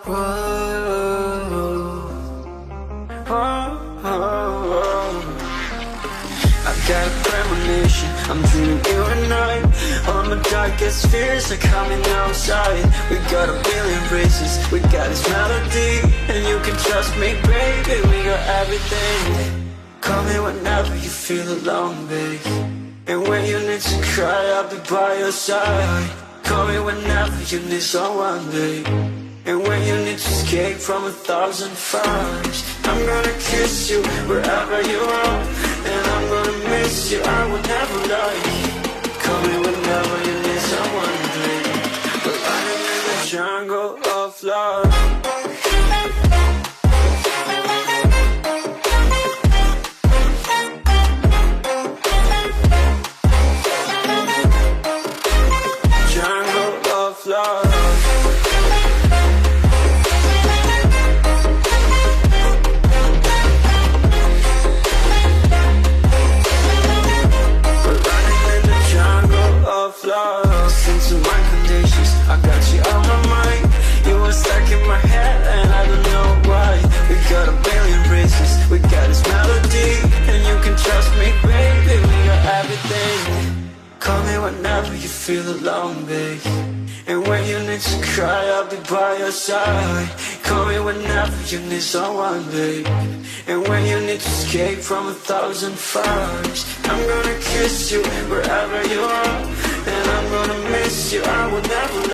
Whoa, whoa, whoa. I got a premonition, I'm dreaming you and I. All my darkest fears are coming outside. We got a billion races, we got this melody. And you can trust me, baby, we got everything. Call me whenever you feel alone, babe. And when you need to cry, I'll be by your side. Call me whenever you need someone, babe. And when you need to escape from 1,000 fires, I'm gonna kiss you wherever you are. And I'm gonna miss you, I will never lie. Call me whenever you need someone, babe. We're running in the jungle of love. Listen to my conditions, I got you on my mind. You were stuck in my head and I don't know why. We got a billion races, we got this melody. And you can trust me, baby, we got everything. Call me whenever you feel alone, babe. And when you need to cry, I'll be by your side. Call me whenever you need someone, babe. And when you need to escape from 1,000 fires, I'm gonna kiss you wherever you are. And I'm gonna miss you, I will never